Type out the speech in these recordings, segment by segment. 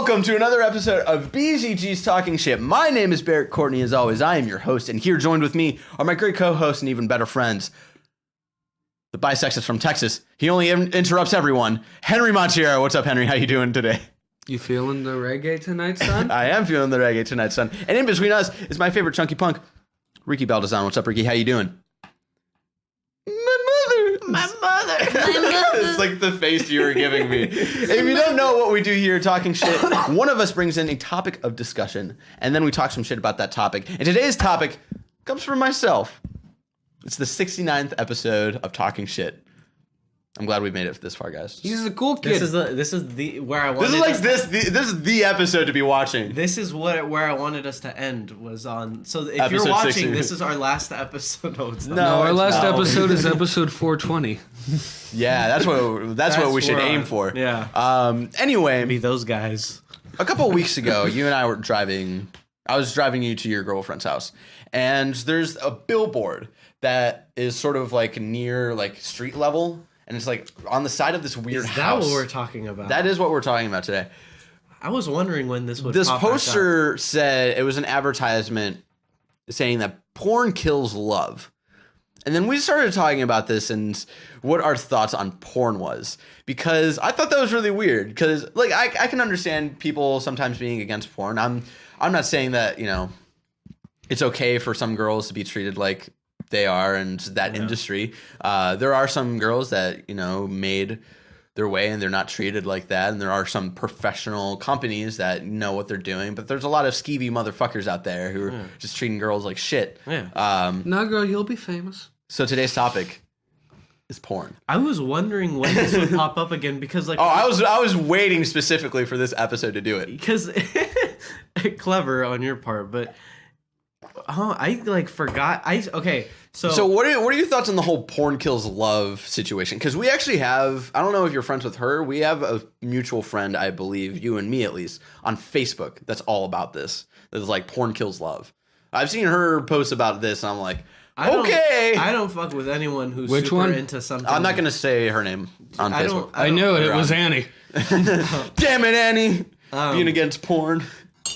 welcome to another episode of BZG's Talking Shit. My name is Barrett Courtney, as always. I am your host, and here joined with me are my great co-hosts and even better friends, the bisexist from Texas. He only interrupts everyone, Henry Montiero. What's up, Henry? How you doing today? You feeling the reggae tonight, son? I am feeling the reggae tonight, son. And in between us is my favorite chunky punk, Ricky Baldazan. What's up, Ricky? How you doing? My mother. It's like the face you were giving me. If you don't know what we do here, Talking Shit, one of us brings in a topic of discussion, and then we talk some shit about that topic. And today's topic comes from myself. It's the 69th episode of Talking Shit. I'm glad we made it this far, guys. He's a cool kid. This is the where I wanted. This is the episode to be watching. This is where I wanted us to end was on. So if Episode you're watching, 60. This is our last episode. No, our last episode is episode 420. Yeah, that's what we should aim for. Yeah. Anyway, Be those guys. a couple of weeks ago, you and I were driving. I was driving you to your girlfriend's house, and there's a billboard that is sort of like near like street level. And it's like on the side of this weird house. Is that what we're talking about? That is what we're talking about today. I was wondering when this would This pop poster said it was an advertisement saying that porn kills love. And then we started talking about this and what our thoughts on porn was. Because I thought that was really weird. Because like I can understand people sometimes being against porn. I'm not saying that, you know, it's okay for some girls to be treated like they are and that industry. There are some girls that, you know, made their way and they're not treated like that. And there are some professional companies that know what they're doing. But there's a lot of skeevy motherfuckers out there who are just treating girls like shit. Yeah. No, girl, you'll be famous. So today's topic is porn. I was wondering when this would pop up again because like I was waiting specifically for this episode to do it. Because clever on your part, but I like forgot. So what are your thoughts on the whole porn kills love situation? Because we actually have, I don't know if you're friends with her, we have a mutual friend, I believe, you and me at least, on Facebook that's all about this. That's like porn kills love. I've seen her post about this and I'm like, I don't fuck with anyone who's Which super one? into something. I'm not going to say her name on Facebook. I knew it. It was Annie. Damn it, Annie. Being against porn.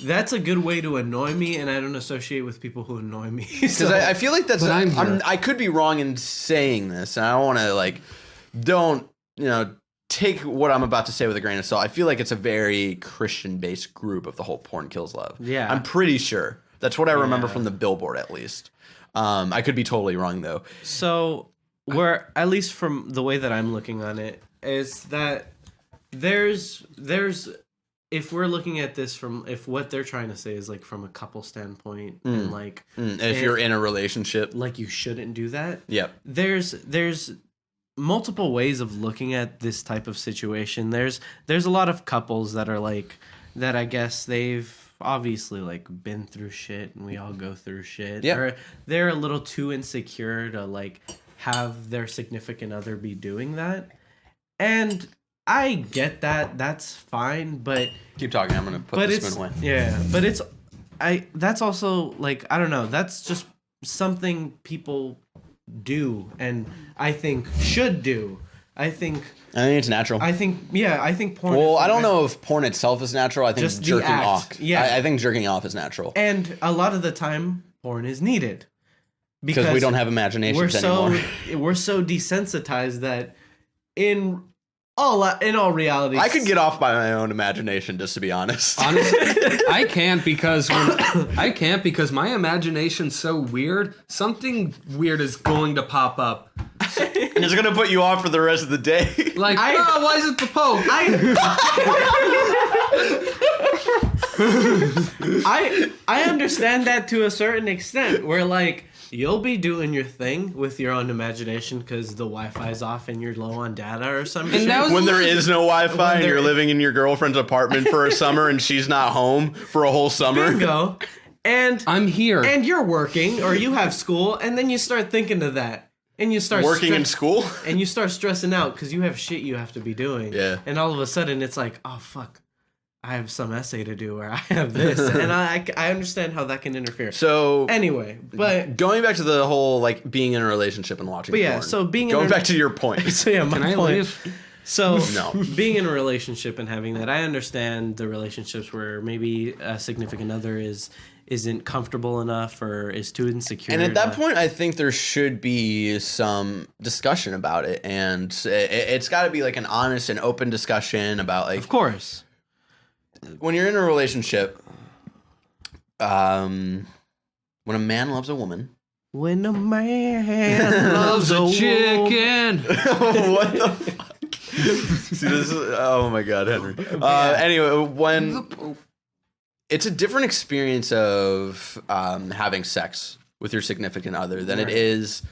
That's a good way to annoy me, and I don't associate with people who annoy me. Because I feel like that's... But I could be wrong in saying this, and I don't want to, like... Don't, you know, take what I'm about to say with a grain of salt. I feel like it's a very Christian-based group of the whole porn kills love. Yeah. I'm pretty sure. That's what I remember from the billboard, at least. I could be totally wrong, though. So, at least from the way that I'm looking on it, is that there's if we're looking at this from, if what they're trying to say is like from a couple standpoint and like if you're in a relationship, like you shouldn't do that. Yep. There's multiple ways of looking at this type of situation. There's a lot of couples that are like that. I guess they've obviously like been through shit, and we all go through shit. Yeah. They're a little too insecure to like have their significant other be doing that, and I get that. That's fine, but keep talking. I'm gonna put this spoon away. Yeah, but that's also like, I don't know. That's just something people do, and I think should do. I think it's natural. I think porn. Well, I don't know if porn itself is natural. I think just jerking off. Yeah, I think jerking off is natural. And a lot of the time, porn is needed because we don't have imaginations anymore. We're so desensitized that in all reality, I could get off by my own imagination, just to be honest. Honestly, I can't because my imagination's so weird. Something weird is going to pop up. And it's gonna put you off for the rest of the day. Like, why is it the Pope? I understand that to a certain extent. Where like you'll be doing your thing with your own imagination because the Wi-Fi's off and you're low on data or something. When there is no Wi-Fi and you're living in your girlfriend's apartment for a summer and she's not home for a whole summer. Bingo. And I'm here. And you're working or you have school, and then you start thinking of that. And you start working in school? And you start stressing out because you have shit you have to be doing. Yeah. And all of a sudden it's like, oh fuck, I have some essay to do, or I have this. And I understand how that can interfere. So anyway, but going back to the whole like being in a relationship and watching porn. So going back to your point. So yeah, my point. So No. being in a relationship and having that, I understand the relationships where maybe a significant other isn't comfortable enough or is too insecure. And at that point, I think there should be some discussion about it, and it's got to be like an honest and open discussion about like, of course, when you're in a relationship, when a man loves a woman. when a man loves a chicken. What the fuck? See, this is, oh my god, Henry. Anyway, when it's a different experience of having sex with your significant other than it is,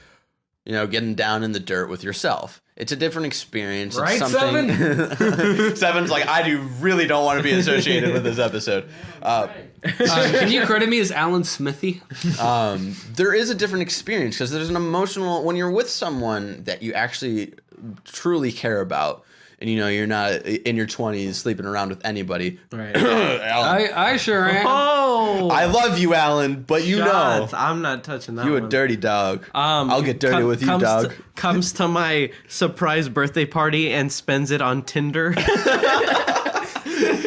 getting down in the dirt with yourself. It's a different experience. It's Right, something. Seven's like, I really don't want to be associated with this episode. Can you credit me as Alan Smithy? There is a different experience because there's an emotional when you're with someone that you actually truly care about, and you're not in your 20s sleeping around with anybody. Right. Alan, I sure am. Oh, I love you, Alan, but shots. I'm not touching that. you one. a dirty dog. I'll get dirty with you, comes dog. comes to my surprise birthday party and spends it on Tinder.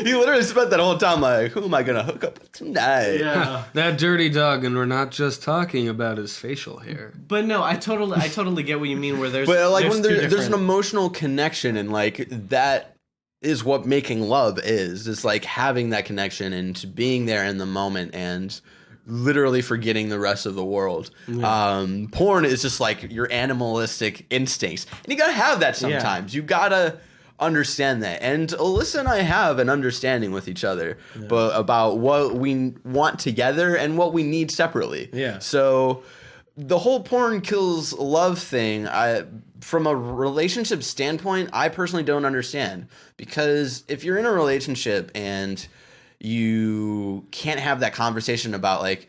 You literally spent that whole time like, who am I gonna hook up with tonight? Yeah. That dirty dog, and we're not just talking about his facial hair. But no, I totally get what you mean. Where there's But like when two there's an different- emotional connection, and like that is what making love is. It's like having that connection and being there in the moment and literally forgetting the rest of the world. Porn is just like your animalistic instincts, and you gotta have that sometimes. You gotta understand that, and Alyssa and I have an understanding with each other, but about what we want together and what we need separately. Yeah. So the whole porn kills love thing, from a relationship standpoint, I personally don't understand, because if you're in a relationship and you can't have that conversation about like,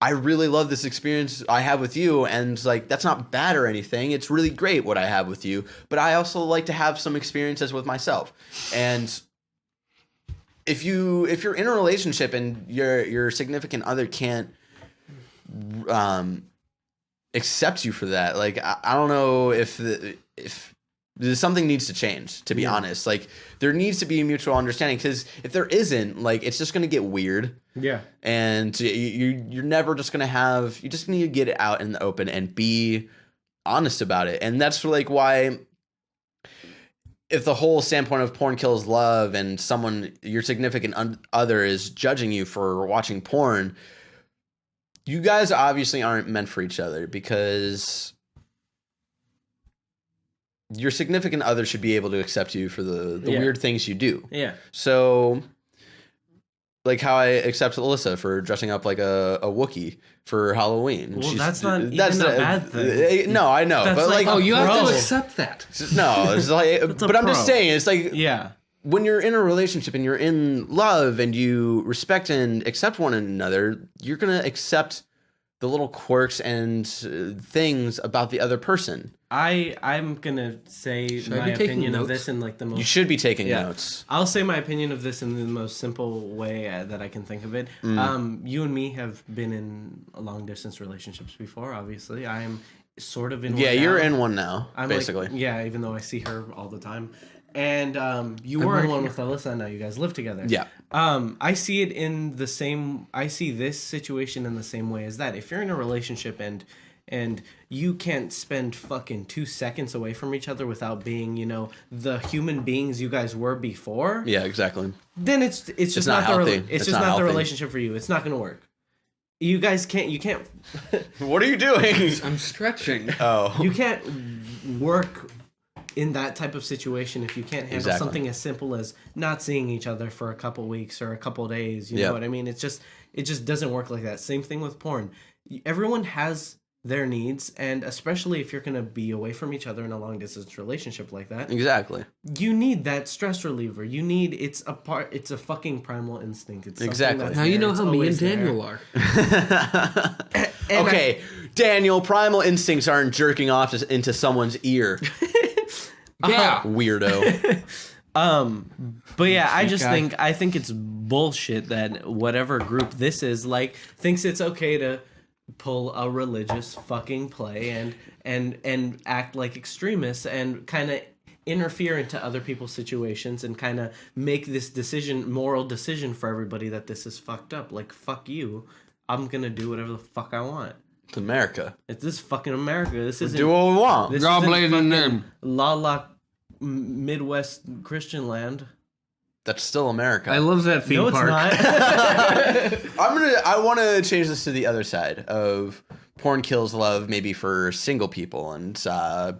I really love this experience I have with you, and like that's not bad or anything. It's really great what I have with you, but I also like to have some experiences with myself. And if you're in a relationship and your significant other can't accept you for that, like I don't know if something needs to change, to be honest. Like there needs to be a mutual understanding, because if there isn't, like it's just gonna get weird. Yeah. And you're never just gonna have. You just need to get it out in the open and be honest about it. And that's like why, if the whole standpoint of porn kills love, and your significant other is judging you for watching porn, you guys obviously aren't meant for each other, because your significant other should be able to accept you for the weird things you do. Yeah. So, like how I accept Alyssa for dressing up like a Wookiee for Halloween. Well, that's not even a bad thing. No, I know. That's but like like, Oh, you have Bro. to accept that. no, it's like, a but I'm just pro. saying, it's like Yeah. when you're in a relationship and you're in love and you respect and accept one another, you're going to accept the little quirks and things about the other person. I'm gonna say I my be taking opinion of notes? this in like the most. You should be taking Yeah. notes. I'll say my opinion of this in the most simple way that I can think of it. You and me have been in long distance relationships before. Obviously, I'm sort of in. Yeah, one you're now. in one now, I'm basically. Like, yeah, even though I see her all the time. And you were in one with Alyssa. Now you guys live together. Yeah. I see it in the same. I see this situation in the same way as that. If you're in a relationship and you can't spend fucking 2 seconds away from each other without being, the human beings you guys were before. Yeah, exactly. Then it's just not not healthy. it's It's just not not the healthy. relationship for you. It's not gonna work. You guys can't. You can't. What are you doing? I'm stretching. Oh. You can't work in that type of situation if you can't handle Exactly. something as simple as not seeing each other for a couple weeks or a couple days. You know what I mean? It just doesn't work like that. Same thing with porn. Everyone has their needs, and especially if you're going to be away from each other in a long distance relationship like that, Exactly. you need that stress reliever. You need it's a fucking primal instinct. It's something Exactly. that's Now you there. know It's how me and always there. Daniel are. And Okay, Daniel, primal instincts aren't jerking off into someone's ear. Yeah. Weirdo. But yeah, I guy. think it's bullshit that whatever group this is like thinks it's okay to pull a religious fucking play and act like extremists and kind of interfere into other people's situations and kind of make this moral decision for everybody that this is fucked up. Like, fuck you. I'm gonna do whatever the fuck I want. It's America. It's this fucking America. This isn't Do what we want. this God isn't bless the fucking name. la Midwest Christian land. That's still America. I love that theme No, it's park. not. I want to change this to the other side of porn kills love, maybe for single people and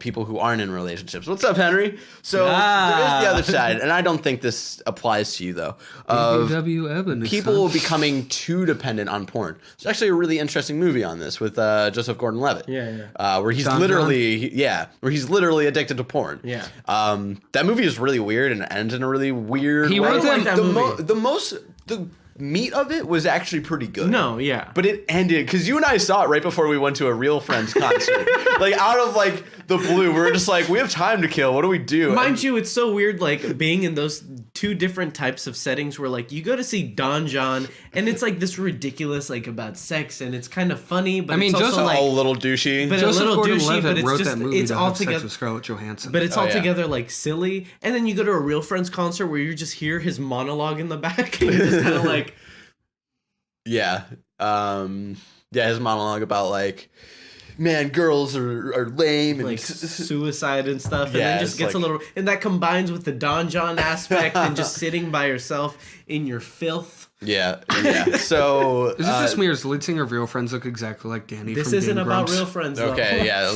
people who aren't in relationships. What's up, Henry? So there is the other side, and I don't think this applies to you though. Of W. Evans. people becoming too dependent on porn. It's actually a really interesting movie on this with Joseph Gordon-Levitt. Where he's John literally addicted to porn. Yeah. That movie is really weird and it ends in a really weird He way. wrote that The meat of it was actually pretty good. No, yeah. But it ended because you and I saw it right before we went to a Real Friends concert. Like out of like the blue, we were just like, we have time to kill. What do we do? Mind you, it's so weird, like being in those two different types of settings where like you go to see Don John and it's like this ridiculous like about sex and it's kind of funny, but I mean, it's also Joseph- like a little douchey. but Joseph a little douchey, Gordon-Levitt but it's wrote just that movie it's to all have sex together. with Scarlett Johansson. But it's Oh, all yeah. together like silly, and then you go to a Real Friends concert where you just hear his monologue in the back, and you're just kind of like, Yeah. His monologue about like, man, girls are lame and like suicide and stuff, and Yeah, then just it's gets a like- little, and that combines with the Don John aspect and just sitting by yourself in your filth. yeah. So Is it just me or does lead singer of Real Friends look exactly like Danny This from isn't Game about Grumps? Real Friends, though. okay, yeah,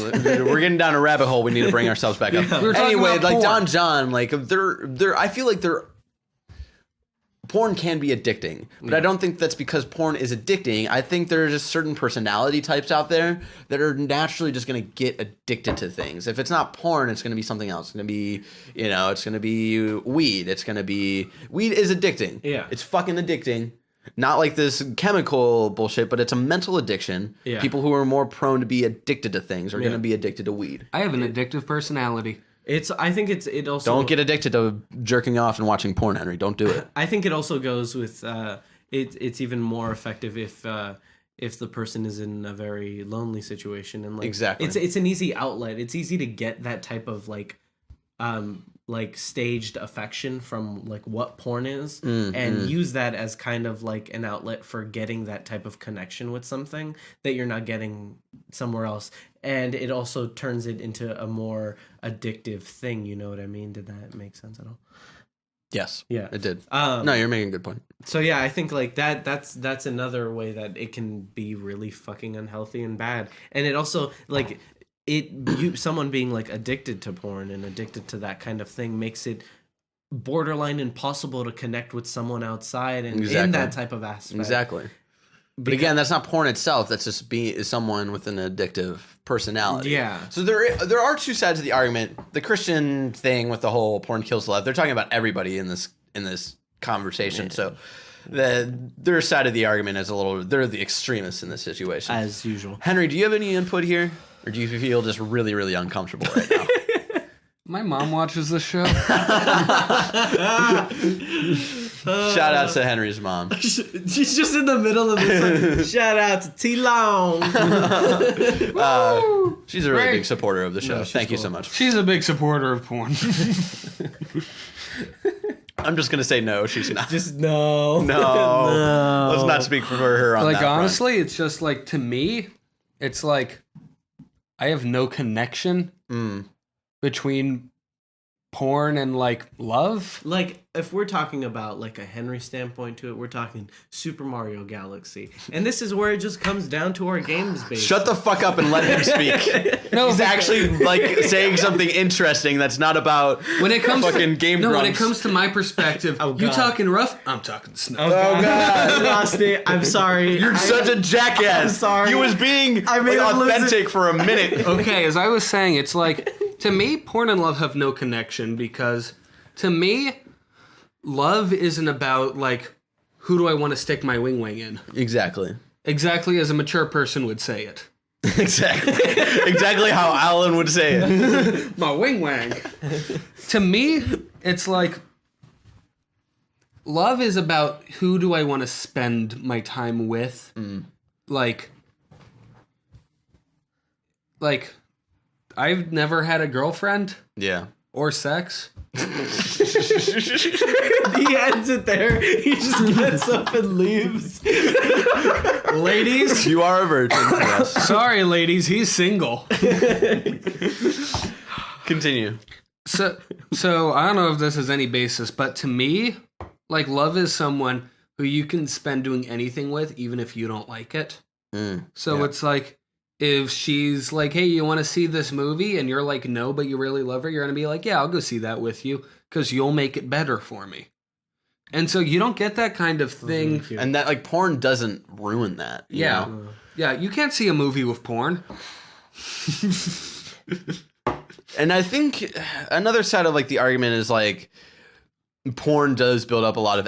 we're getting down a rabbit hole. We need to bring ourselves back up. Yeah. We were talking Anyway, about like porn. Don John, like they're. I feel like porn can be addicting, but I don't think that's because porn is addicting. I think there are just certain personality types out there that are naturally just going to get addicted to things. If it's not porn, it's going to be something else. It's going to be, it's going to be weed. Weed is addicting. Yeah. It's fucking addicting. Not like this chemical bullshit, but it's a mental addiction. Yeah. People who are more prone to be addicted to things are going Yeah. to be addicted to weed. I have an addictive personality. I think it also Don't get addicted to jerking off and watching porn, Henry. Don't do it. I think it also goes with it's even more effective if the person is in a very lonely situation and like Exactly. it's an easy outlet. It's easy to get that type of like staged affection from like what porn is and use that as kind of like an outlet for getting that type of connection with something that you're not getting somewhere else. And it also turns it into a more addictive thing, you know what I mean? Did that make sense at all? Yes. Yeah. It did. Um, No, you're making a good point. So yeah, I think like that's another way that it can be really fucking unhealthy and bad. And it also like someone being like addicted to porn and addicted to that kind of thing makes it borderline impossible to connect with someone outside and in Exactly. that type of aspect. Exactly. But again, that's not porn itself. That's just someone with an addictive personality. Yeah. So there are two sides of the argument. The Christian thing with the whole porn kills love. They're talking about everybody in this conversation. Yeah. So their side of the argument is they're the extremists in this situation. As usual. Henry, do you have any input here? Or do you feel just really, really uncomfortable right now? My mom watches the show. Shout out to Henry's mom. She's just in the middle of this. Shout out to T-Long. She's a really Great. big supporter of the show. Thank you so much. She's a big supporter of porn. I'm just going to say no, she's not. Just no. No. Let's not speak for her on Like, that front. honestly, it's just like, to me, it's like I have no connection between porn and like love. Like, if we're talking about like a Henry standpoint to it, we're talking Super Mario Galaxy. And this is where it just comes down to our games base. Shut the fuck up and let him speak. No, He's actually like saying something interesting that's not about when it comes fucking to, Game no, when it Grumps. comes to my perspective, Oh, you God. talking rough, I'm talking snow. Oh, God. I lost it. I'm sorry. You're such a jackass. I'm sorry. He was being I made like, him lose authentic for a minute. Okay, as I was saying, it's like, to me, porn and love have no connection because, to me, love isn't about, like, who do I want to stick my wing in? Exactly. Exactly as a mature person would say it. Exactly. Exactly how Alan would say it. My wing wang. To me, it's like, love is about who do I want to spend my time with. Like, I've never had a girlfriend. Yeah. Or sex. He ends it there. He just gets up and leaves. Ladies. You are a virgin. Yes. Sorry, ladies. He's single. Continue. So I don't know if this has any basis, but to me, like, love is someone who you can spend doing anything with, even if you don't like it. So it's like, if she's like, hey, you want to see this movie? And you're like, no, but you really love her. You're going to be like, yeah, I'll go see that with you because you'll make it better for me. And so you don't get that kind of thing. And that, like, porn doesn't ruin that. You know? Yeah, you can't see a movie with porn. And I think another side of, like, the argument is, like, porn does build up a lot of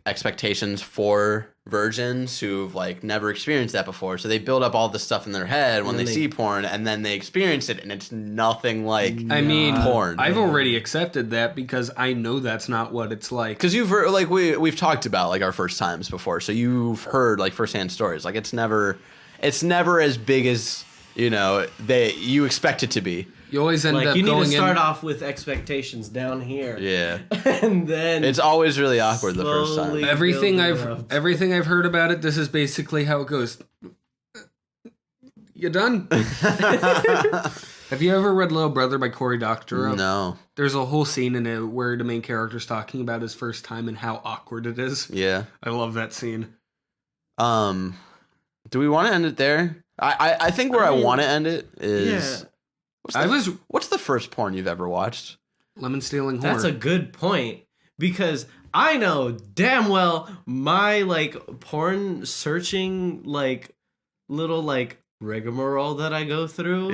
expectations for virgins who've, like, never experienced that before. So they build up all this stuff in their head when they see porn, and then they experience it, and it's nothing like porn. I've already accepted that because I know that's not what it's like. Because you've heard, like, we've talked about, like, our first times before, so you've heard, like, firsthand stories. Like, it's never as big as, you know, you expect it to be. You always end up you need going to start off with expectations down here. Yeah. And then It's always really awkward the first time. slowly Everything build it I've up. heard about it, this is basically how it goes. You done? Have you ever read Little Brother by Cory Doctorow? No. There's a whole scene in it where the main character's talking about his first time and how awkward it is. Yeah. I love that scene. Do we want to end it there? I think where I want to end it is... What's the first porn you've ever watched? Lemon Stealing Horn. That's a good point because I know damn well my like porn searching like little like rigmarole that I go through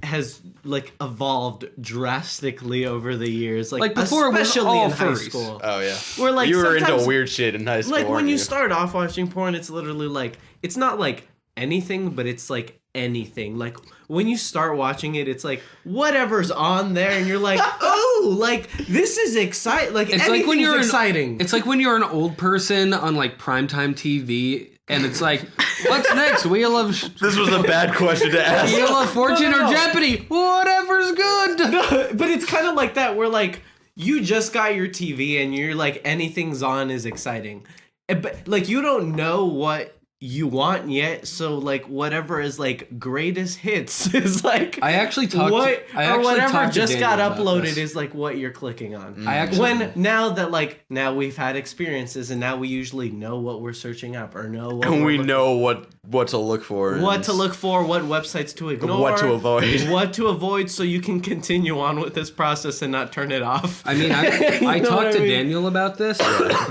has like evolved drastically over the years. Like before it was especially all in high furries. school. Oh yeah. Where like you were into sometimes- weird shit in high school. Like when weren't you start off watching porn, it's literally like it's not like anything, but it's like anything. Like when you start watching it, it's like whatever's on there, and you're like, oh, like this is exciting. Like It's like when you're exciting. It's like when you're an old person on like primetime TV, and it's like, what's next? Wheel of This was a bad question to ask. Wheel of Fortune No. or Jeopardy? Whatever's good. But it's kind of like that, where like you just got your TV, and you're like anything's on is exciting, but like you don't know what you want yet, so like whatever is like greatest hits is like I actually talked. or whatever talked to just Daniel got about uploaded this. is like what you're clicking on. I actually When now we've had experiences, and now we usually know what we're searching up, or know what And we're we looking- know what to look for. what to look for, what websites to ignore, What to avoid. what to avoid, so you can continue on with this process and not turn it off. I mean, I You know talked what to I mean? Daniel about this,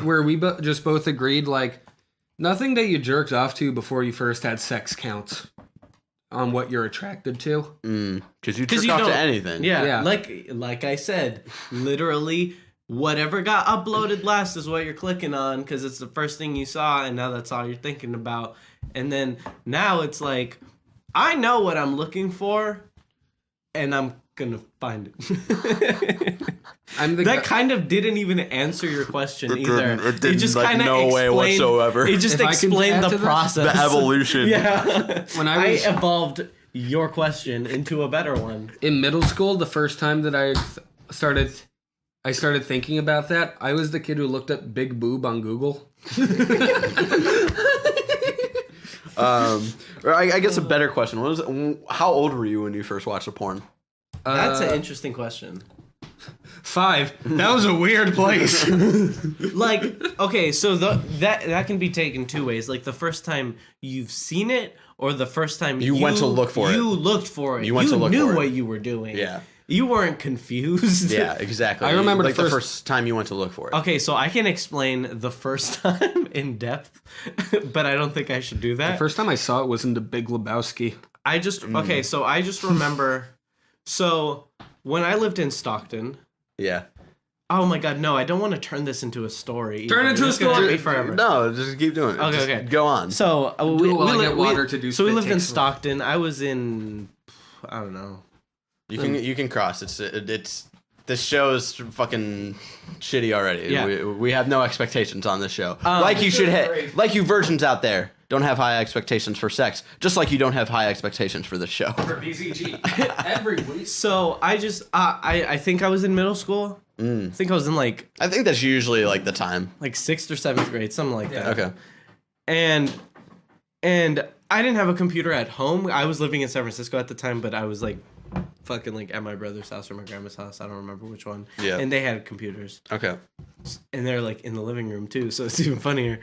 where we just both agreed, like, nothing that you jerked off to before you first had sex counts on what you're attracted to. Because you 'Cause jerk you off to don't- anything. Yeah. like I said, literally whatever got uploaded last is what you're clicking on, because it's the first thing you saw, and now that's all you're thinking about. And then now it's like, I know what I'm looking for, and I'm gonna find it. That kind of didn't even answer your question either. It didn't, just like, kinda no way explained- whatsoever. It just If I can explained add the to that? process. The evolution. Yeah. When I I was evolved your question into a better one. in middle school, the first time that I started thinking about that, I was the kid who looked up big boob on Google. Or I guess a better question. How old were you when you first watched a porn? That's an interesting question. 5. That was a weird place. Like, okay, so that can be taken two ways. Like the first time you've seen it, or the first time You went to look for it. You looked for it. You went to look knew for it. what you were doing. Yeah. You weren't confused. Yeah, exactly. I remember like the the first- first time you went to look for it. Okay, so I can explain the first time in depth, but I don't think I should do that. The first time I saw it was in The Big Lebowski. Okay, so I just remember. So when I lived in Stockton. Yeah. Oh my God, no! I don't want to turn this into a story. Turn it into It's a gonna story. take me forever. No, just keep doing it. Okay, Just okay. Go on. So Do it while I get water to do So we spit lived in takes. Stockton. I was in, I don't know. You can cross. It's this show is fucking shitty already. Yeah. We have no expectations on this show. Um, like you should hit. Like you virgins out there. don't have high expectations for sex, just like you don't have high expectations for this show. For BCG. Every week. So I just I think I was in middle school. I think I was in like I think that's usually like the time. like 6th or 7th grade, something like that. Okay. And I didn't have a computer at home. I was living in San Francisco at the time, but I was like fucking like at my brother's house or my grandma's house. I don't remember which one. Yeah. And they had computers. Okay. And they're like in the living room too, so it's even funnier.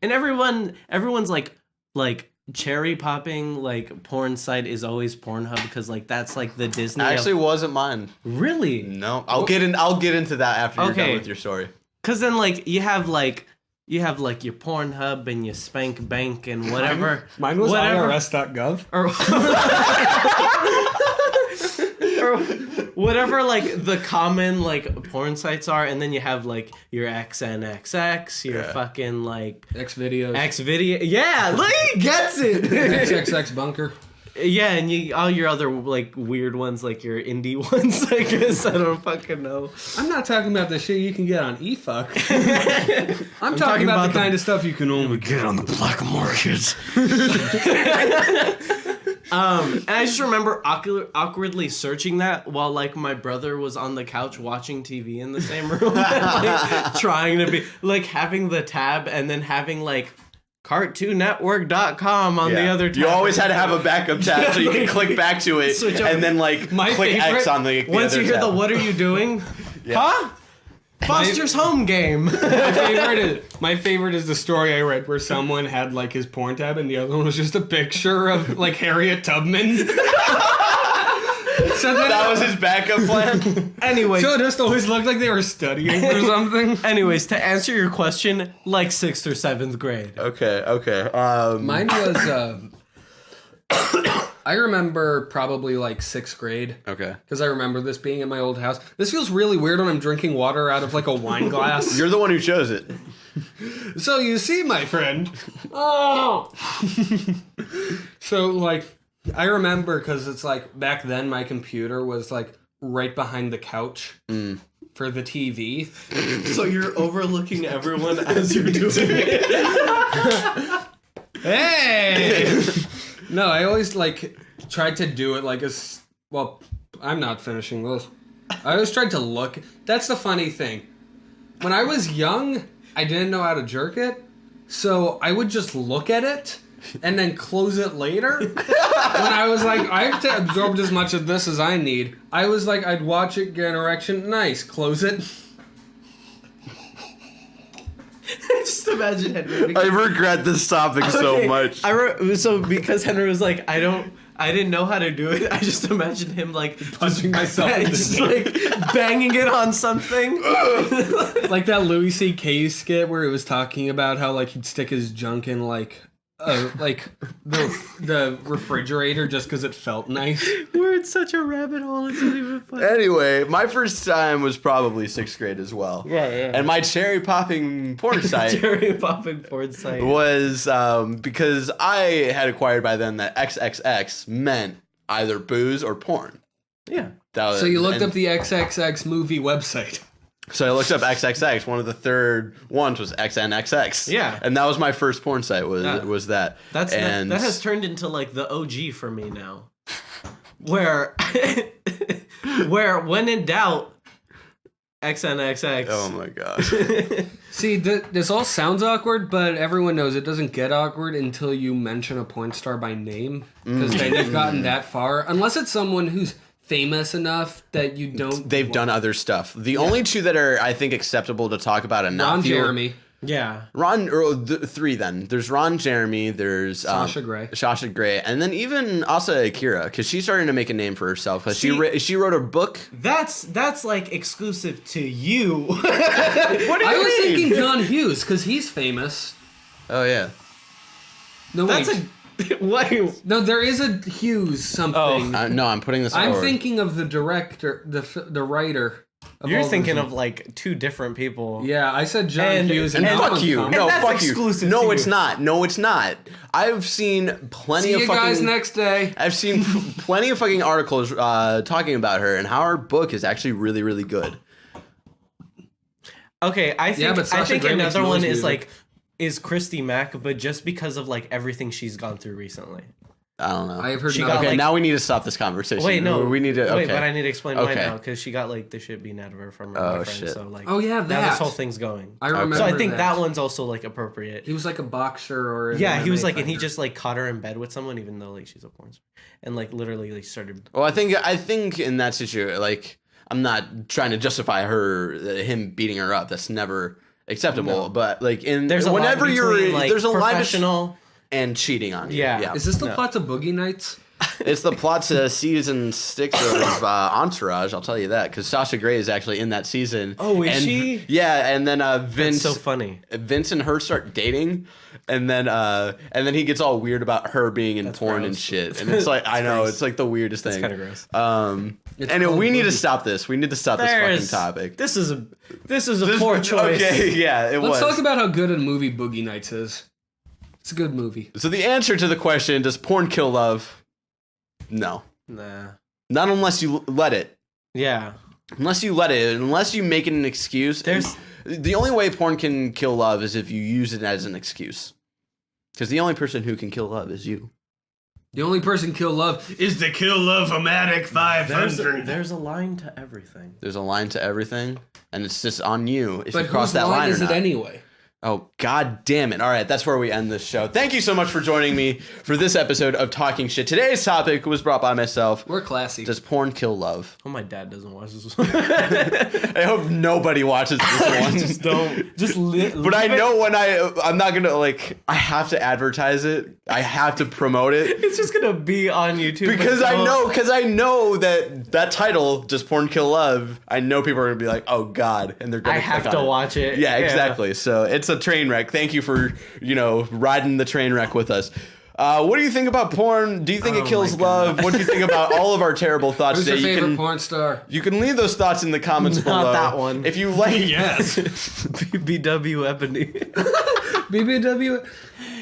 And everyone's like cherry popping like porn site is always Pornhub because like that's like the Disney. Actually, wasn't mine. Really? No, I'll get into that after you're done with your story. Because then like you have like your Pornhub and your Spank Bank and whatever. Mine was whatever. IRS.gov. Or whatever like the common like porn sites are, and then you have like your XNXX, your fucking like X videos. X video. Yeah, look, he gets it. XXX bunker. Yeah, and you all your other like weird ones, like your indie ones. I guess I don't fucking know. I'm not talking about the shit you can get on eFuck. I'm talking about the kind of stuff you can only get on the black market. And I just remember awkwardly searching that while like my brother was on the couch watching TV in the same room, like, trying to be like having the tab and then having like CartoonNetwork.com on the other tab. You always had to have a backup tab so you can click back to it and then like My click favorite- X on the Once other you hear tab. the "What are you doing?" Huh? Foster's Home game. My favorite is the story I read where someone had like his porn tab and the other one was just a picture of like Harriet Tubman. So That was his backup plan? Anyway, So it just always looked like they were studying or something. anyways, to answer your question, like 6th or 7th grade. Okay. Mine was, I remember probably like 6th grade. Okay. Because I remember this being in my old house. This feels really weird when I'm drinking water out of like a wine glass. You're the one who chose it. So you see, my friend. Oh! So like, I remember because it's like back then my computer was like right behind the couch for the TV. So you're overlooking everyone as you're doing it. Hey! No, I always like tried to do it like as well. I'm not finishing this. I always tried to look. That's the funny thing. When I was young, I didn't know how to jerk it, so I would just look at it and then close it later. When I was like, I have to absorb as much of this as I need. I was like, I'd watch it, get an erection, nice, close it. Just imagine Henry. I regret this topic so much. So because Henry was like, I didn't know how to do it. I just imagined him like Punching myself in the just like banging it on something. Like that Louis C.K. skit where he was talking about how like he'd stick his junk in like the refrigerator just because it felt nice. We're in such a rabbit hole. It's not even funny. Anyway, my first time was probably 6th grade as well. Yeah. And my cherry popping porn site Cherry popping porn site. was because I had acquired by then that XXX meant either booze or porn. Yeah. That was, So you looked up the XXX movie website. So I looked up XXX. One of the third ones was XNXX. Yeah. And that was my first porn site. Was that? That has turned into like the OG for me now. Where when in doubt, XNXX. Oh my gosh. See, this all sounds awkward, but everyone knows it doesn't get awkward until you mention a porn star by name. Because then you've gotten that far. Unless it's someone who's famous enough that you don't... They've done other stuff. The only two that are, I think, acceptable to talk about and not Ron feel... Jeremy. Yeah. Three then. There's Ron Jeremy, there's... Sasha Grey. Sasha Grey, and then even Asa Akira, because she's starting to make a name for herself. Because she wrote a book. That's like exclusive to you. What do you I was mean? thinking John Hughes, because he's famous. Oh, yeah. No, That's wait. what? No, there is a Hughes something. No, I'm putting this I'm forward. thinking of the director, the writer. You're thinking of like two different people. Yeah, I said John Hughes. And now fuck I'm you. coming. No, that's fuck you. exclusive No, to it's you. not. No, it's not. I've seen plenty See of you fucking... guys next day. I've seen plenty of fucking articles talking about her and how her book is actually really, really good. Okay, I think but Sasha Grey makes another one noise is music. like is Christy Mack, but just because of like everything she's gone through recently. I don't know. I have heard. She nothing. got, Okay, like- now we need to stop this conversation. Wait, no, we need to. Okay. Wait, but I need to explain why Okay. now because she got like the shit beaten out of her from her Oh, boyfriend. shit. So like, Oh yeah, now that. this whole thing's going. I remember. So I think that one's also like appropriate. He was like a boxer or an Yeah, he was MMA like, and he fighter. just like caught her in bed with someone, even though like she's a porn star, and like literally like started. Well, I think in that situation, like, I'm not trying to justify him beating her up. That's never acceptable. No. But like There's a whenever line you're between, like, there's a line professional and cheating on you. Yeah. Is this the No. plot to Boogie Nights? It's the plot to season 6 of Entourage. I'll tell you that because Sasha Grey is actually in that season. Oh, is and, she? Yeah, and then Vince. That's so funny. Vince and her start dating, and then he gets all weird about her being in That's porn and gross. shit. And it's like I know gross. it's like the weirdest thing. It's kind of gross. It's And called we need to Boogie. stop this. We need to stop this fucking topic. This is a poor choice. Okay, yeah, it Let's was. talk about how good a movie Boogie Nights is. It's a good movie. So the answer to the question, does porn kill love? No. Nah. Not unless you let it. Yeah. Unless you let it. Unless you make it an excuse. The only way porn can kill love is if you use it as an excuse. Because the only person who can kill love is you. The only person kill love is the Kill Love-O-Matic 500. There's a line to everything. There's a line to everything, and it's just on you if But you cross whose that line is or it not. anyway? Oh, god damn it. All right, that's where we end this show. Thank you so much for joining me for this episode of Talking Shit. Today's topic was brought by myself. We're classy. Does porn kill love? Oh, my dad doesn't watch this one. I hope nobody watches this one. Just don't. Just But I know when I'm not gonna like. I have to advertise it. I have to promote it It's just gonna be on YouTube because I know that title, "Does Porn Kill Love?" I know people are gonna be like, "Oh God," and they're gonna. I have click to on it. watch it. Yeah, exactly. So it's a train wreck. Thank you for riding the train wreck with us. What do you think about porn? Do you think it kills my God. love? What do you think about all of our terrible thoughts Who's your today? favorite porn star? You can leave those thoughts in the comments below. Not that one. If you like, Yes. BBW Ebony. BBW.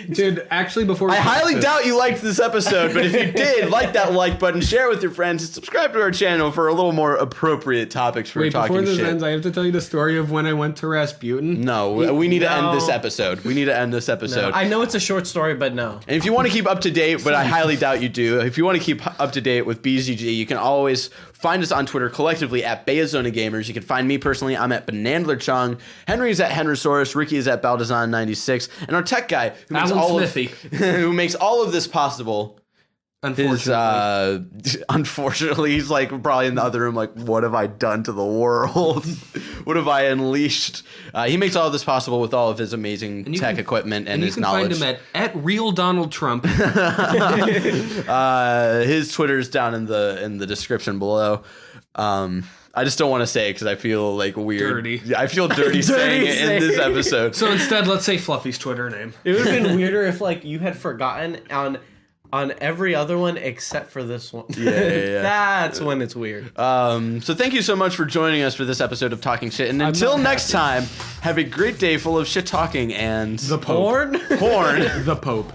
Dude, actually, before we I highly doubt you liked this episode, but if you did, like that like button, share it with your friends, and subscribe to our channel for a little more appropriate topics for Wait, before talking this shit. ends, I have to tell you the story of when I went to Rasputin. No, we need to end this No. episode. We need to end this episode. I know it's a short story, but no. And if you want to keep up to date, but I highly doubt you do, if you want to keep up to date with BZG, you can always find us on Twitter collectively at baiazonagamers. You can find me personally. I'm at Banandler Chung. Henry's at Henrysaurus. Ricky is at Baldazan96. And our tech guy, who makes, Alan all Smithy. who makes all of this possible, is unfortunately, he's like probably in the other room like, what have I done to the world? What have I unleashed? He makes all of this possible with all of his amazing tech equipment and you his can knowledge. find him at Real Donald Trump. His Twitter's down in the description below. I just don't want to say it because I feel like weird. Dirty. Yeah, I feel dirty saying it in this episode. So instead, let's say Fluffy's Twitter name. It would have been weirder if like you had forgotten on every other one except for this one. Yeah. That's when it's weird. So thank you so much for joining us for this episode of Talking Shit. And until next time, have a great day full of shit talking and The Pope. Porn? porn. The Pope.